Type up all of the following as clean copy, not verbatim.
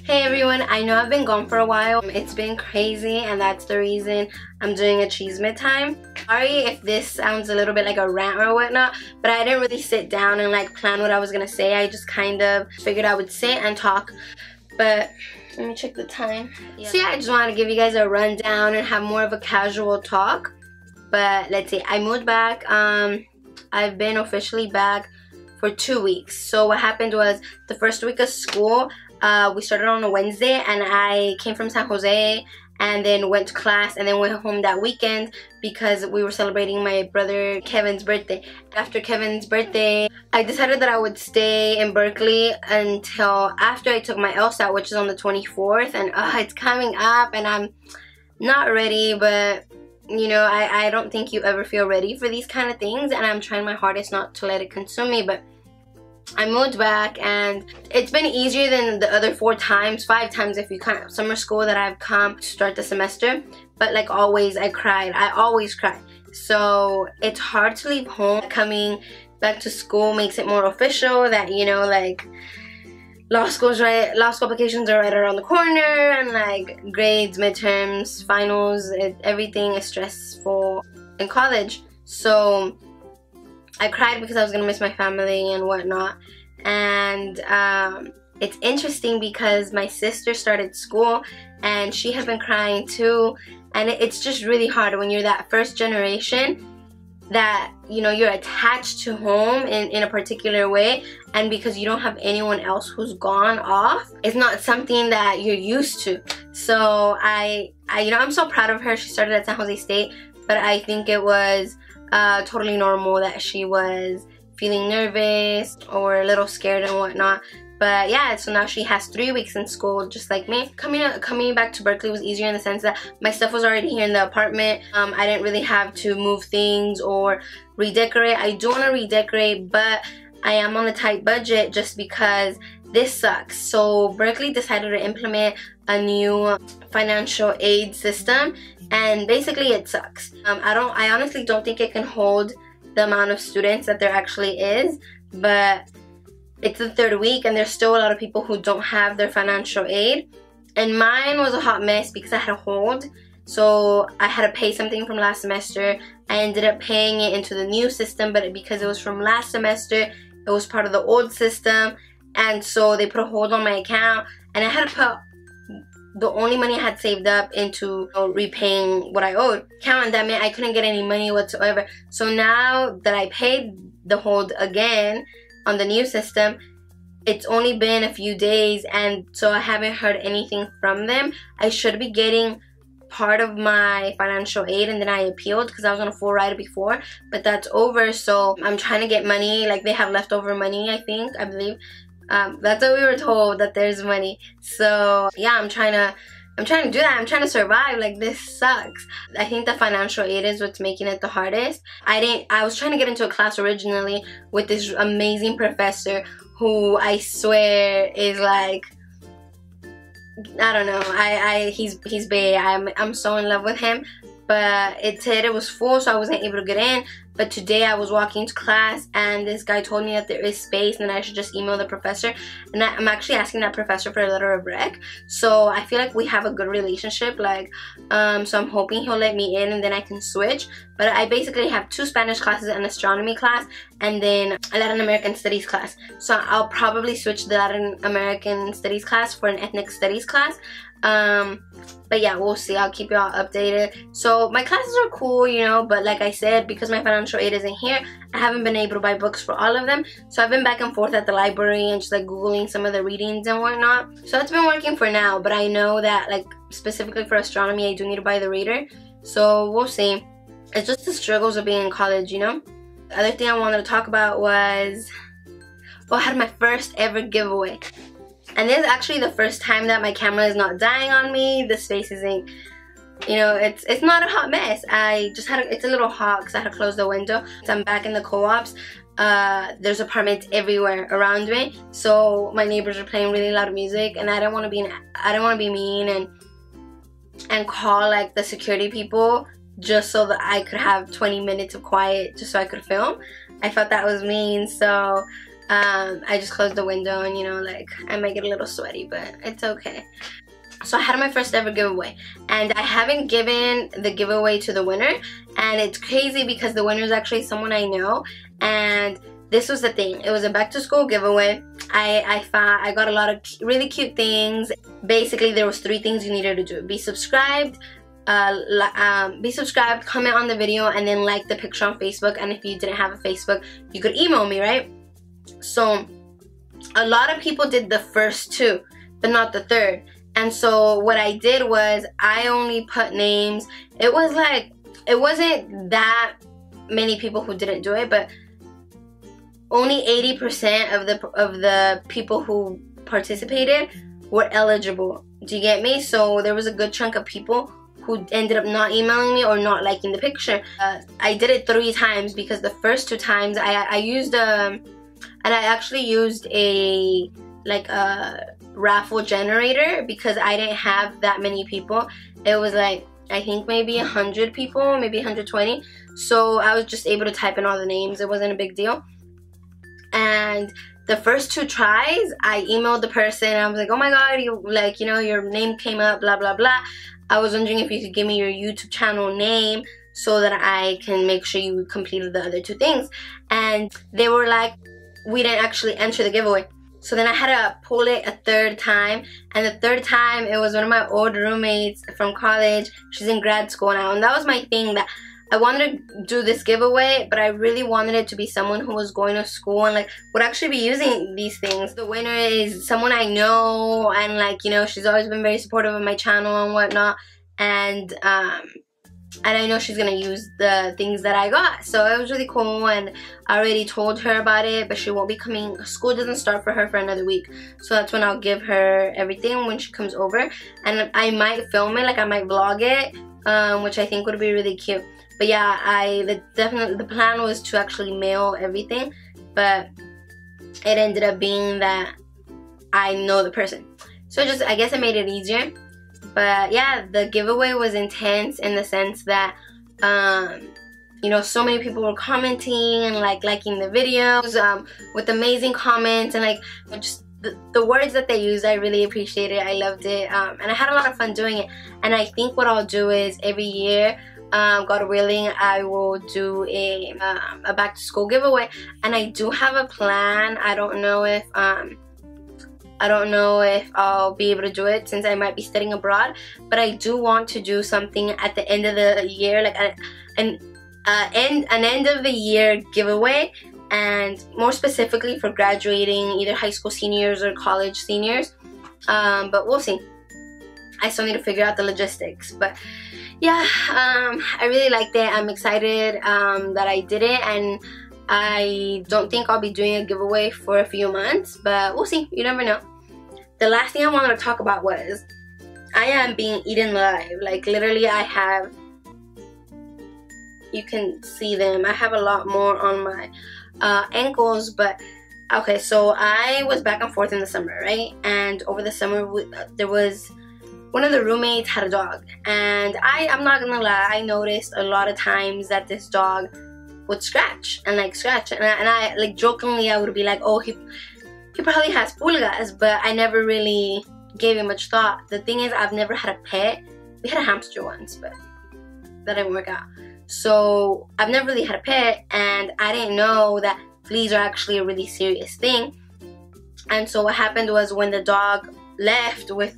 Hey everyone, I know I've been gone for a while. It's been crazy and that's the reason I'm doing a Chisme Time. Sorry if this sounds a little bit like a rant or whatnot, but I didn't really sit down and like plan what I was gonna say. I just kind of figured I would sit and talk. But let me check the time. So yeah, I just wanted to give you guys a rundown and have more of a casual talk. But let's see, I moved back. I've been officially back for 2 weeks. So what happened was the first week of school, we started on a Wednesday and I came from San Jose and then went to class and then went home that weekend because we were celebrating my brother Kevin's birthday. After Kevin's birthday, I decided that I would stay in Berkeley until after I took my LSAT, which is on the 24th, and it's coming up and I'm not ready, but you know, I don't think you ever feel ready for these kind of things, and I'm trying my hardest not to let it consume me. But I moved back and it's been easier than the other 5 times if you count summer school that I've come to start the semester. But like always, I cried. I always cry. So it's hard to leave home. Coming back to school makes it more official that, you know, like law school applications are right around the corner, and like grades, midterms, finals, everything is stressful in college. So I cried because I was gonna miss my family and whatnot. And it's interesting because my sister started school and she has been crying too, and it's just really hard when you're that first generation that, you know, you're attached to home in a particular way, and because you don't have anyone else who's gone off, it's not something that you're used to. So I you know, I'm so proud of her. She started at San Jose State, but I think it was totally normal that she was feeling nervous or a little scared and whatnot. But yeah, so now she has 3 weeks in school just like me. Coming back to Berkeley was easier in the sense that my stuff was already here in the apartment. I didn't really have to move things or redecorate. I do want to redecorate, but I am on a tight budget just because this sucks. So Berkeley decided to implement a new financial aid system, and basically it sucks. I honestly don't think it can hold the amount of students that there actually is, but it's the 3rd week and there's still a lot of people who don't have their financial aid. And mine was a hot mess because I had a hold. So I had to pay something from last semester. I ended up paying it into the new system, but because it was from last semester, it was part of the old system. And so they put a hold on my account, and I had to put the only money I had saved up into repaying what I owed. And that meant I couldn't get any money whatsoever. So now that I paid the hold again on the new system, it's only been a few days, and so I haven't heard anything from them. I should be getting part of my financial aid, and then I appealed because I was on a full ride before, but that's over. So I'm trying to get money. Like, they have leftover money, I believe. That's what we were told, that there's money. So yeah, I'm trying to do that. I'm trying to survive. Like, this sucks. I think the financial aid is what's making it the hardest. I was trying to get into a class originally with this amazing professor who I swear is like, I don't know, he's big. I'm so in love with him, but it said it was full, so I wasn't able to get in. But today I was walking to class and this guy told me that there is space and that I should just email the professor. And I'm actually asking that professor for a letter of rec. So I feel like we have a good relationship. Like, so I'm hoping he'll let me in and then I can switch. But I basically have 2 Spanish classes, an astronomy class, and then a Latin American studies class. So I'll probably switch the Latin American studies class for an ethnic studies class. But yeah, we'll see. I'll keep y'all updated. So my classes are cool, you know, but like I said, because my financial aid isn't here, I haven't been able to buy books for all of them. So I've been back and forth at the library and just like Googling some of the readings and whatnot. So it's been working for now, but I know that like specifically for astronomy, I do need to buy the reader. So we'll see. It's just the struggles of being in college, you know. The other thing I wanted to talk about was, well, I had my first ever giveaway. And this is actually the first time that my camera is not dying on me. The space isn't, you know, it's not a hot mess. I just had it's a little hot because I had to close the window. So I'm back in the co-ops. There's apartments everywhere around me. So my neighbors are playing really loud music, and I don't want to be mean and call like the security people just so that I could have 20 minutes of quiet just so I could film. I felt that was mean, so I just closed the window and, you know, like, I might get a little sweaty, but it's okay. So I had my first ever giveaway, and I haven't given the giveaway to the winner, and it's crazy because the winner is actually someone I know. And this was the thing, it was a back to school giveaway. I got a lot of really cute things. Basically, there was 3 things you needed to do: be subscribed, comment on the video, and then like the picture on Facebook. And if you didn't have a Facebook, you could email me, right? So a lot of people did the first 2, but not the 3rd. And so what I did was I only put names. It was like, it wasn't that many people who didn't do it, but only 80% of the people who participated were eligible. Do you get me? So there was a good chunk of people who ended up not emailing me or not liking the picture. I did it 3 times because the first 2 times I used and I actually used a raffle generator because I didn't have that many people. It was like, I think maybe 100 people, maybe 120. So I was just able to type in all the names. It wasn't a big deal. And the first 2 tries, I emailed the person. I was like, oh my god, you, like, you know, your name came up, blah blah blah. I was wondering if you could give me your YouTube channel name so that I can make sure you completed the other 2 things. And they were like, we didn't actually enter the giveaway. So then I had to pull it a 3rd time, and the 3rd time it was one of my old roommates from college. She's in grad school now, and that was my thing, that I wanted to do this giveaway, but I really wanted it to be someone who was going to school and like would actually be using these things. The winner is someone I know, and like, you know, she's always been very supportive of my channel and whatnot, and I know she's gonna use the things that I got. So it was really cool, and I already told her about it, but she won't be coming. School doesn't start for her for another week, so that's when I'll give her everything when she comes over. And I might film it, like I might vlog it, which I think would be really cute. But yeah, the plan was to actually mail everything, but it ended up being that I know the person, so just, I guess it made it easier. But yeah, the giveaway was intense in the sense that, you know, so many people were commenting and like liking the videos with amazing comments, and like just the words that they used, I really appreciated it. I loved it, and I had a lot of fun doing it. And I think what I'll do is every year, God willing, I will do a back to school giveaway. And I do have a plan. I don't know if I'll be able to do it since I might be studying abroad, but I do want to do something at the end of the year, like an end of the year giveaway, and more specifically for graduating either high school seniors or college seniors. But we'll see. I still need to figure out the logistics. But yeah, I really liked it. I'm excited that I did it, and I don't think I'll be doing a giveaway for a few months, but we'll see. You never know. The last thing I wanted to talk about was I am being eaten alive. Like literally, I have, you can see them, I have a lot more on my ankles. But okay, so I was back and forth in the summer, right? And over the summer, there was one of the roommates had a dog, and I'm not gonna lie, I noticed a lot of times that this dog would scratch and I like jokingly I would be like, oh, he probably has pulgas, but I never really gave it much thought. The thing is, I've never had a pet. We had a hamster once, but that didn't work out. So I've never really had a pet, and I didn't know that fleas are actually a really serious thing. And so what happened was, when the dog left with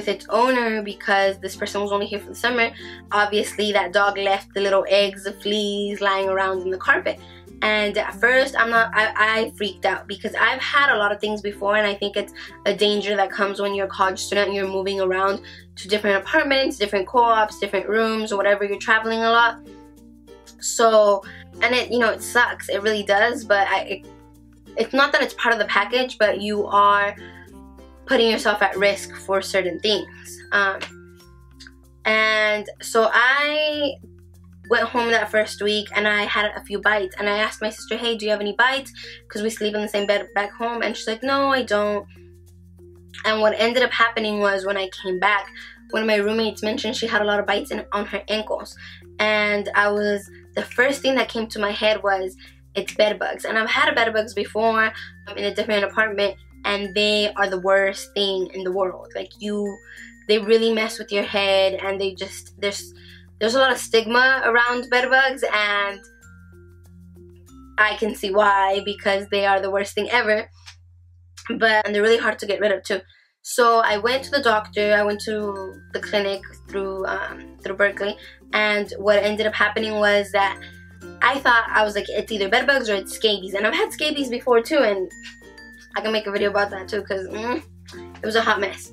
its owner, because this person was only here for the summer, obviously that dog left the little eggs of fleas lying around in the carpet. And at first I freaked out, because I've had a lot of things before, and I think it's a danger that comes when you're a college student and you're moving around to different apartments, different co-ops, different rooms, or whatever, you're traveling a lot. So, and it, you know, it sucks, it really does, but it's not that it's part of the package, but you are putting yourself at risk for certain things. And so I went home that first week, and I had a few bites, and I asked my sister, hey, do you have any bites? Because we sleep in the same bed back home. And she's like, no, I don't. And what ended up happening was, when I came back, one of my roommates mentioned she had a lot of bites on her ankles. And the first thing that came to my head was, it's bed bugs. And I've had bed bugs before in a different apartment, and they are the worst thing in the world. Like, they really mess with your head, and they just, there's a lot of stigma around bed bugs, and I can see why, because they are the worst thing ever. And they're really hard to get rid of too. So I went to the doctor, I went to the clinic through Berkeley, and what ended up happening was that I was like, it's either bed bugs or it's scabies. And I've had scabies before too, and I can make a video about that too, because it was a hot mess.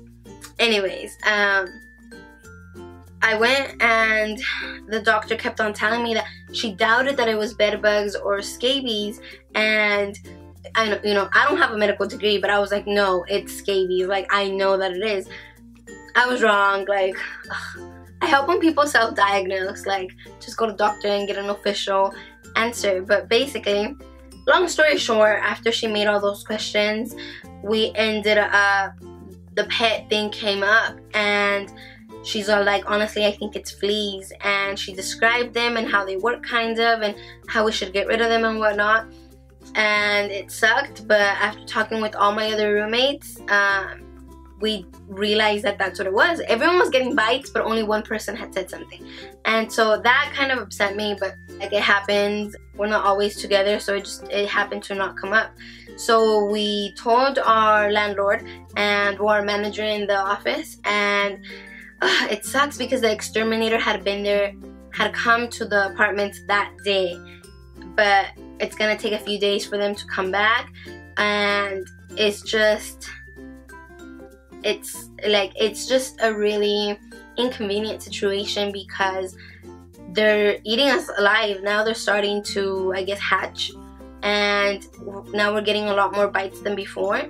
Anyways, I went, and the doctor kept on telling me that she doubted that it was bed bugs or scabies, and I don't have a medical degree, but I was like, no, it's scabies. Like, I know that it is. I was wrong. Like, I help when people self-diagnose. Like, just go to the doctor and get an official answer. But basically, long story short, after she made all those questions, we ended up, the pet thing came up, and she's all like, honestly, I think it's fleas. And she described them and how they work, kind of, and how we should get rid of them and whatnot. And it sucked, but after talking with all my other roommates, we realized that that's what it was. Everyone was getting bites, but only one person had said something. And so that kind of upset me, but like, it happens. We're not always together, so it happened to not come up. So we told our landlord and our manager in the office, and it sucks because the exterminator had come to the apartments that day. But it's gonna take a few days for them to come back, and it's just a really inconvenient situation, because they're eating us alive. Now they're starting to, I guess, hatch, and now we're getting a lot more bites than before.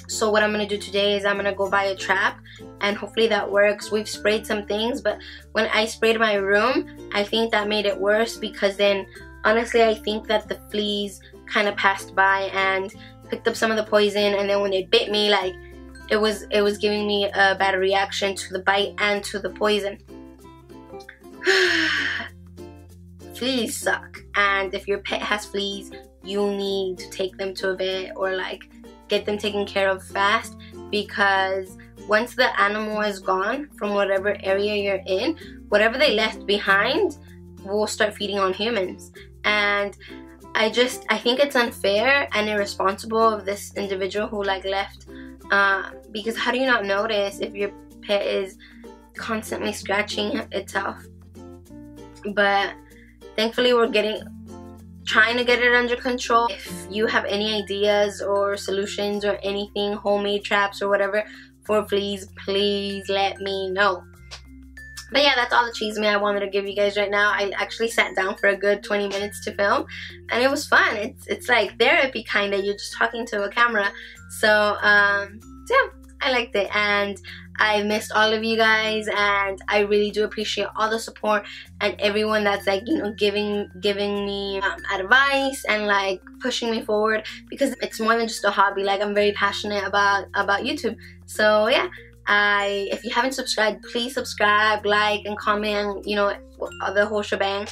So what I'm gonna do today is I'm gonna go buy a trap, and hopefully that works. We've sprayed some things, but when I sprayed my room, I think that made it worse, because then honestly, I think that the fleas kind of passed by and picked up some of the poison, and then when they bit me, like, it was giving me a bad reaction to the bite and to the poison. Fleas suck, and if your pet has fleas, you need to take them to a vet, or like get them taken care of fast, because once the animal is gone from whatever area you're in, whatever they left behind will start feeding on humans. And I think it's unfair and irresponsible of this individual who like left, because how do you not notice if your pet is constantly scratching itself? But thankfully we're trying to get it under control. If you have any ideas or solutions or anything, homemade traps or whatever for fleas, please let me know. But yeah, that's all the chisme I wanted to give you guys right now. I actually sat down for a good 20 minutes to film, and it was fun. It's like therapy, kind of. You're just talking to a camera. So yeah, I liked it, and I missed all of you guys, and I really do appreciate all the support and everyone that's like, giving me advice and like pushing me forward, because it's more than just a hobby. Like, I'm very passionate about YouTube. So yeah. If you haven't subscribed, please subscribe, like, and comment, the whole shebang.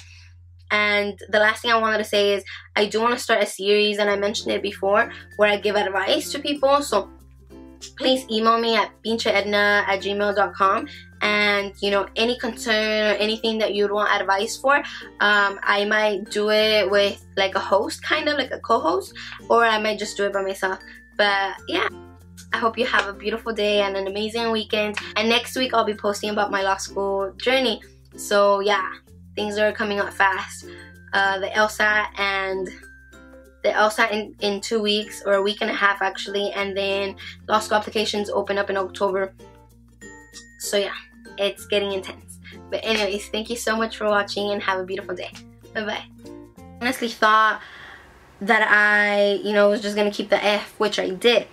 And the last thing I wanted to say is I do want to start a series, and I mentioned it before, where I give advice to people. So please email me at pincheedna@gmail.com, and any concern or anything that you'd want advice for, I might do it with like a host, kind of like a co-host, or I might just do it by myself. But yeah, I hope you have a beautiful day and an amazing weekend. And next week I'll be posting about my law school journey. So yeah, things are coming up fast. The LSAT in 2 weeks, or a week and a half actually, and then law school applications open up in October. So yeah, it's getting intense. But anyways, thank you so much for watching, and have a beautiful day. Bye bye. Honestly thought that I was just gonna keep the F, which I did.